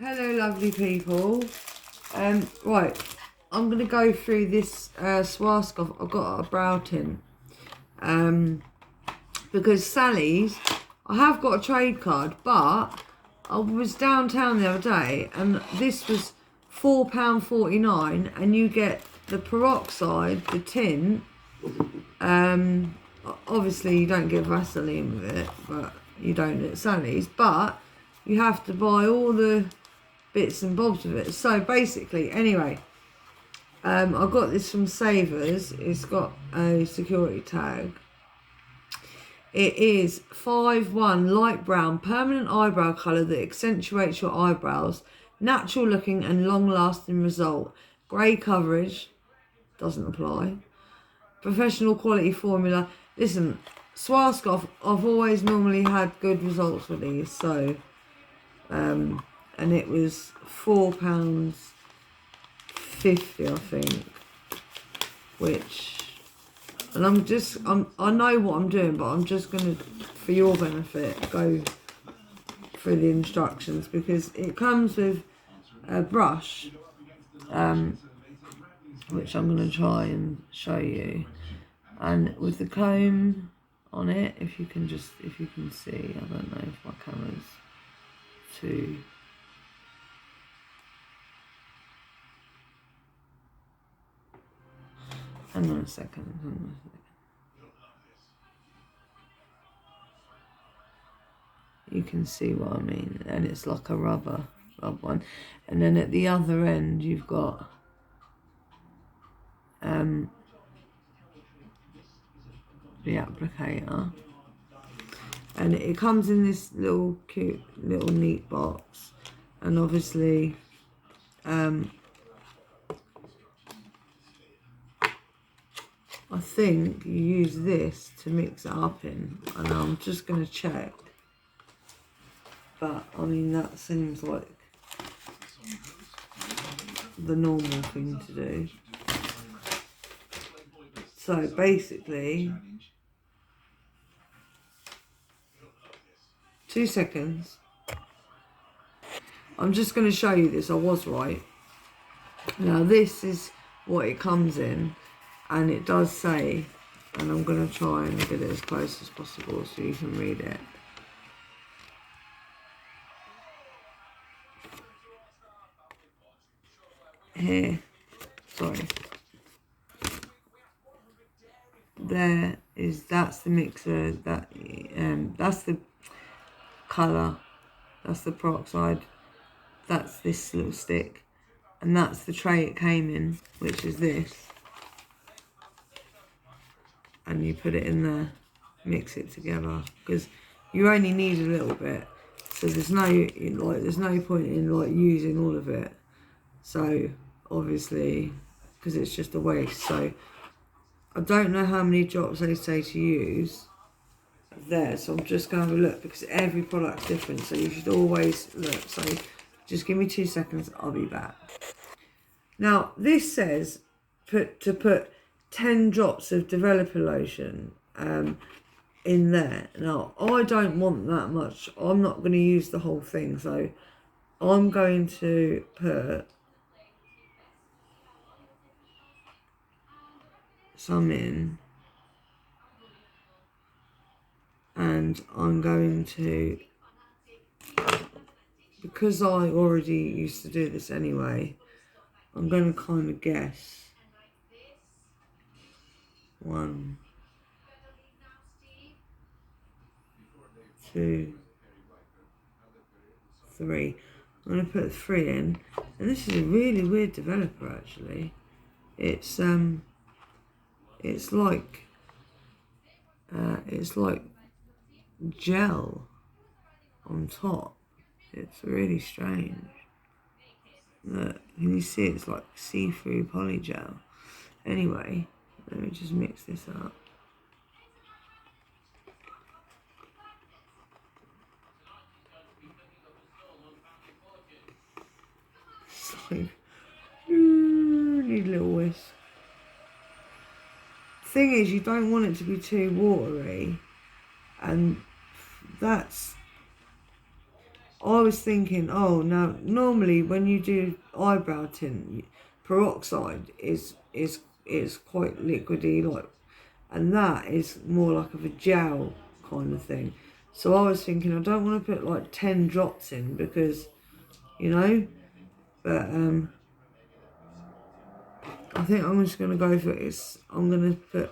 Hello lovely people. Right, I'm going to go through this Swarovski. I've got a brow tint. Because Sally's, I have got a trade card, but I was downtown the other day and this was £4.49 and you get the peroxide, the tint. Obviously you don't get Vaseline with it, but you don't at Sally's, but you have to buy all the bits and bobs of it. So basically, anyway, I got this from Savers. It's got a security tag. It is 5-1 light brown permanent eyebrow colour that accentuates your eyebrows. Natural looking and long lasting result. Grey coverage doesn't apply. Professional quality formula. Listen, Swarovski, I've always normally had good results with these, so and it was £4.50 I think, which, and I know what I'm doing, but I'm just gonna, for your benefit, go through the instructions because it comes with a brush, which I'm gonna try and show you, and with the comb on it, if you can see, I don't know if my camera's too. Hang on a second. You can see what I mean, and it's like a rub one, and then at the other end you've got the applicator, and it comes in this little cute little neat box, and obviously I think you use this to mix it up in, and I'm just going to check, but I mean that seems like the normal thing to do. So basically, 2 seconds. I'm just going to show you this. I was right. Now this is what it comes in, and it does say, and I'm going to try and get it as close as possible so you can read it. Here, sorry. There is, that's the mixer, that's the colour, that's the peroxide, that's this little stick, and that's the tray it came in, which is this. And you put it in there, mix it together, because you only need a little bit, so there's no point in like using all of it. So obviously, because it's just a waste. So I don't know how many drops they say to use there, so I'm just going to have a look because every product's different, so you should always look. So just give me 2 seconds, I'll be back. Now this says put 10 drops of developer lotion in there. Now I don't want that much. I'm not going to use the whole thing, so I'm going to put some in, and I'm going to, because I already used to do this anyway, I'm going to kind of guess 1, 2, 3. I'm going to put 3 in, and this is a really weird developer actually. It's like gel on top. It's really strange. Look, can you see it's like see-through polygel? Anyway, let me just mix this up. So, need a little whisk. Thing is, you don't want it to be too watery, and that's, I was thinking, oh, now normally when you do eyebrow tint, peroxide is quite liquidy, like, and that is more like of a gel kind of thing. So I was thinking, I don't want to put like 10 drops in because, you know, but I think I'm just gonna go for it. I'm gonna put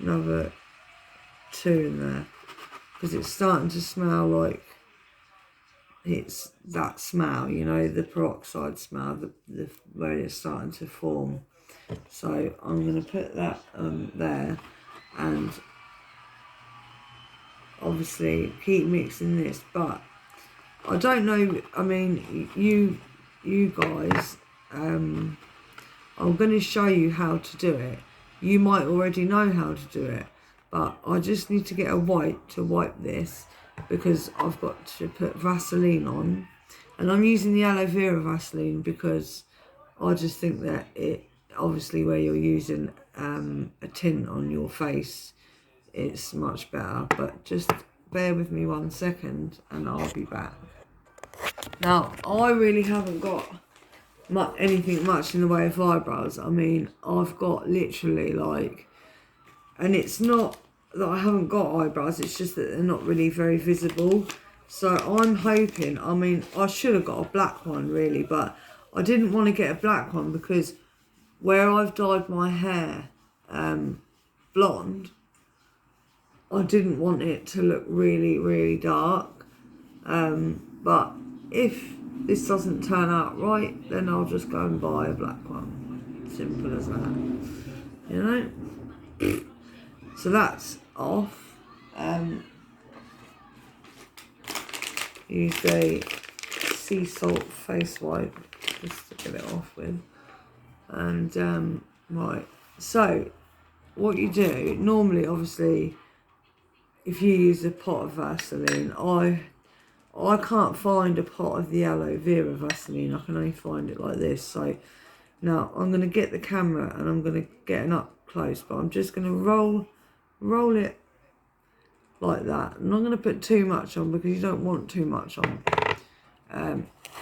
another 2 in there because it's starting to smell like it's that smell, you know, the peroxide smell, the where it's starting to form. So I'm going to put that there, and obviously keep mixing this. But I don't know, I mean, you guys, I'm going to show you how to do it. You might already know how to do it, but I just need to get a wipe to wipe this because I've got to put Vaseline on. And I'm using the aloe vera Vaseline because I just think that it, obviously where you're using a tint on your face, it's much better. But just bear with me 1 second and I'll be back. Now, I really haven't got anything much in the way of eyebrows. I mean, I've got literally like, and it's not that I haven't got eyebrows, it's just that they're not really very visible. So I'm hoping, I mean, I should have got a black one really, but I didn't want to get a black one because where I've dyed my hair blonde, I didn't want it to look really, really dark. But if this doesn't turn out right, then I'll just go and buy a black one. Simple as that, you know? So that's off. Use a sea salt face wipe just to get it off with. And right, so what you do normally, obviously, if you use a pot of Vaseline, I can't find a pot of the aloe vera Vaseline. I can only find it like this. So now I'm going to get the camera and I'm going to get it up close, but I'm just going to roll it like that. I'm not going to put too much on because you don't want too much on.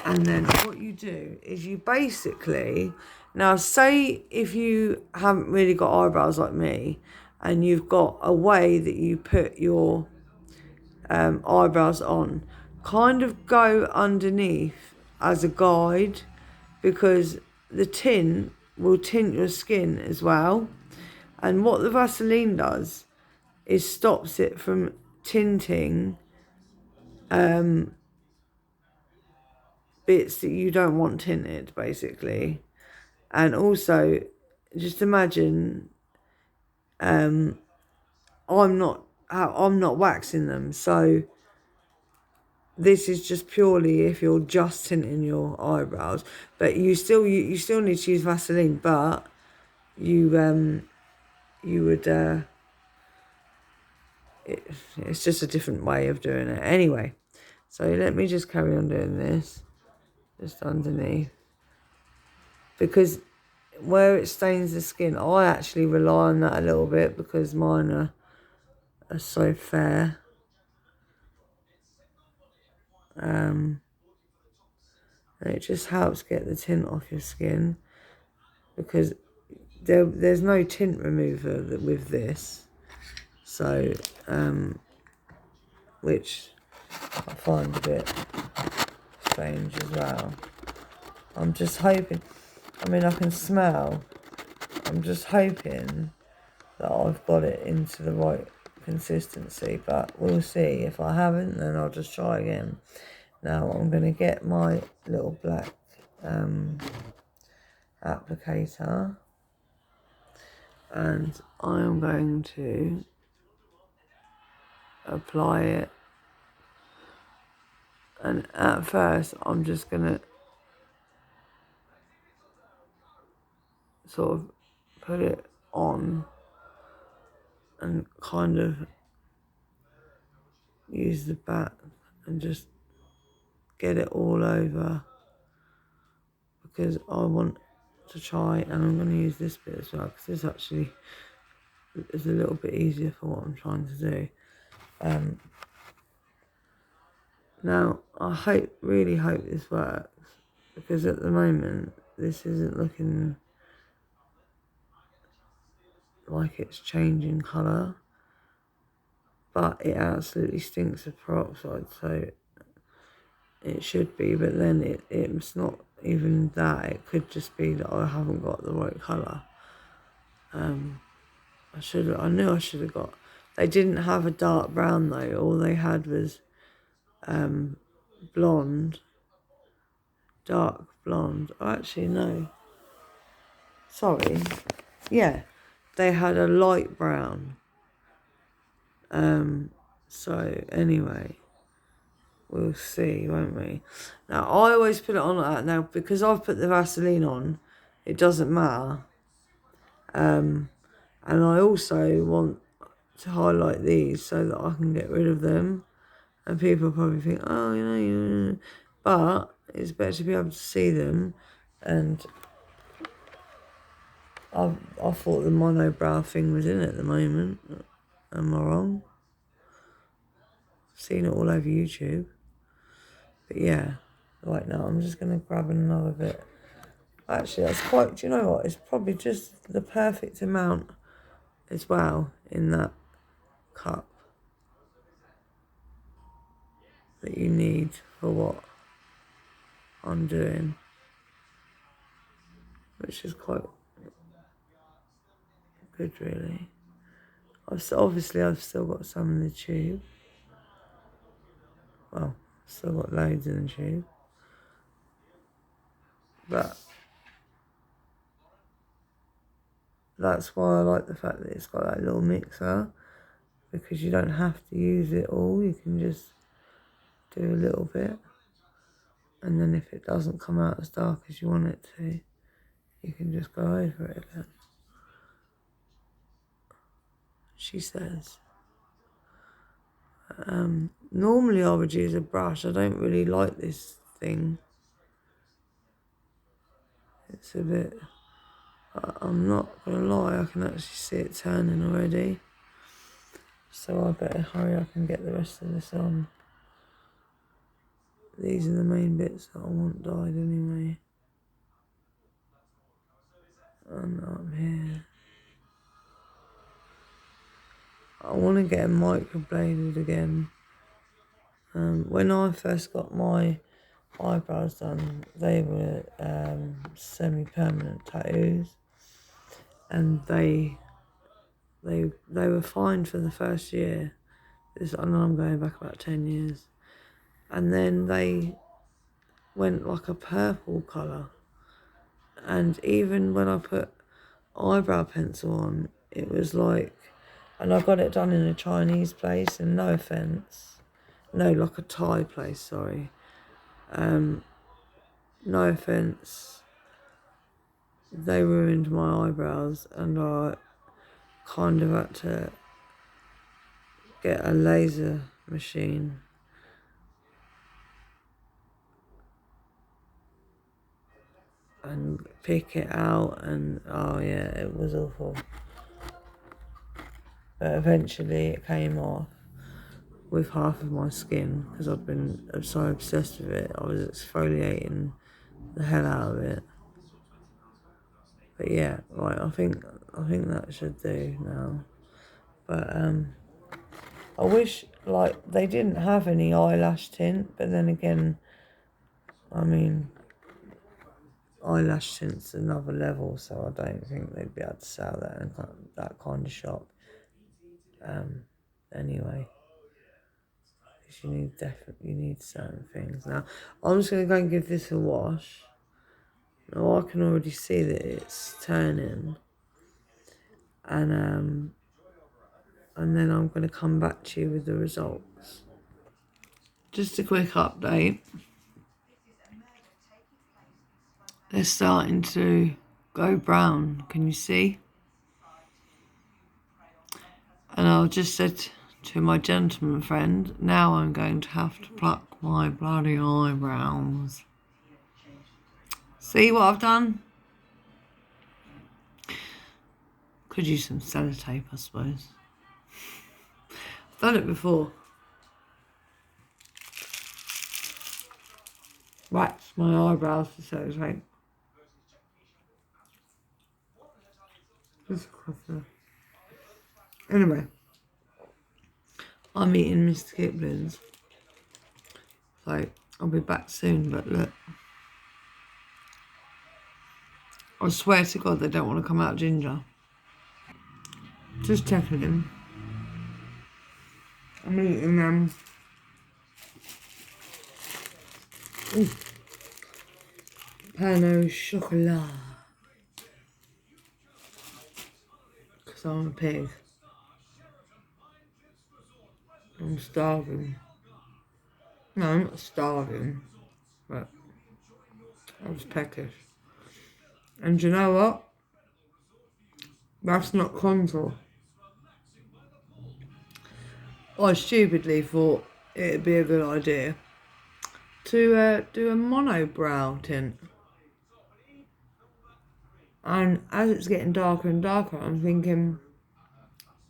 And then what you do is you basically, now say if you haven't really got eyebrows like me and you've got a way that you put your eyebrows on, kind of go underneath as a guide because the tint will tint your skin as well. And what the Vaseline does is stops it from tinting bits that you don't want tinted, basically. And also, just imagine, I'm not waxing them, so this is just purely if you're just tinting your eyebrows. But you still need to use Vaseline, but you would it's just a different way of doing it. Anyway, so let me just carry on doing this, just underneath, because where it stains the skin, I actually rely on that a little bit because mine are so fair. And it just helps get the tint off your skin because there's no tint remover with this. So, which I find a bit strange as well. I'm just hoping, I mean, I can smell, I'm just hoping that I've got it into the right consistency, but we'll see. If I haven't, then I'll just try again. Now I'm going to get my little black applicator and I am going to apply it, and at first I'm just going to sort of put it on and kind of use the back and just get it all over because I want to try, and I'm going to use this bit as well because this actually is a little bit easier for what I'm trying to do. Now, I really hope this works, because at the moment, this isn't looking like it's changing colour, but it absolutely stinks of peroxide, so it should be, but then it's not even that. It could just be that I haven't got the right colour. I knew I should have got, they didn't have a dark brown though, all they had was blonde, dark blonde. Oh, actually no, sorry, yeah, they had a light brown. So anyway, we'll see, won't we? Now, I always put it on like that. Now, because I've put the Vaseline on, it doesn't matter. And I also want to highlight these so that I can get rid of them. And people probably think, oh, but it's better to be able to see them. And I thought the monobrow thing was in at the moment. Am I wrong? Seen it all over YouTube. But yeah, right now I'm just going to grab another bit. Actually, that's quite, do you know what? It's probably just the perfect amount as well in that cup that you need for what I'm doing, which is quite good, really. Obviously, I've still got some in the tube. Well, still got loads in the tube. But that's why I like the fact that it's got that little mixer, because you don't have to use it all. You can just do a little bit. And then if it doesn't come out as dark as you want it to, you can just go over it again. She says. Normally I would use a brush. I don't really like this thing. It's a bit, I'm not gonna lie, I can actually see it turning already. So I better hurry up and get the rest of this on. These are the main bits that I want dyed anyway. And I'm here. I want to get microbladed again. When I first got my eyebrows done, they were semi-permanent tattoos, and they were fine for the first year. I know I'm going back about 10 years, and then they went like a purple colour, and even when I put eyebrow pencil on, it was like, and I got it done in a Chinese place, and no offence, no, like a Thai place, sorry, no offence, they ruined my eyebrows, and I kind of had to get a laser machine and pick it out, and oh yeah, it was awful. But eventually it came off with half of my skin, because I've been so obsessed with it. I was exfoliating the hell out of it. But yeah, right, I think that should do now. But I wish, like, they didn't have any eyelash tint, but then again, I mean, eyelash tint's another level, so I don't think they'd be able to sell that in that kind of shop. Anyway, because you need certain things. Now, I'm just going to go and give this a wash. Now, I can already see that it's turning. And then I'm going to come back to you with the results. Just a quick update. They're starting to go brown, can you see? And I just said to my gentleman friend, now I'm going to have to pluck my bloody eyebrows. See what I've done? Could use some sellotape, I suppose. Done it before. Wax my eyebrows to set it right. Just across there. Anyway, I'm eating Mr. Kipling's. So I'll be back soon, but look. I swear to God they don't want to come out ginger. Just checking in. I'm eating pain au chocolat. Because I'm a pig. I'm starving. No, I'm not starving. But I was peckish. And you know what? That's not contour. I stupidly thought it'd be a good idea to do a monobrow tint. And as it's getting darker and darker, I'm thinking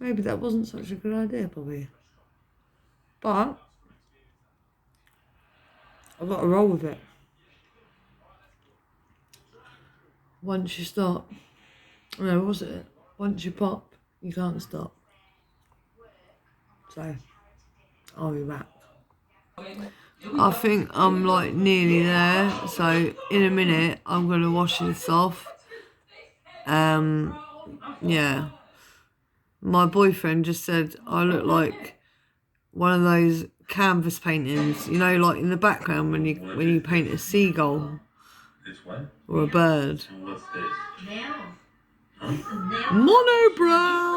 maybe that wasn't such a good idea, Bobby. But I've got to roll with it. Once you stop, no, was it? Once you pop, you can't stop. So, I'll be back. I think I'm like nearly there. So, in a minute, I'm going to wash this off. Yeah. My boyfriend just said I look like one of those canvas paintings, you know, like in the background when you paint a seagull or a bird. Monobrow.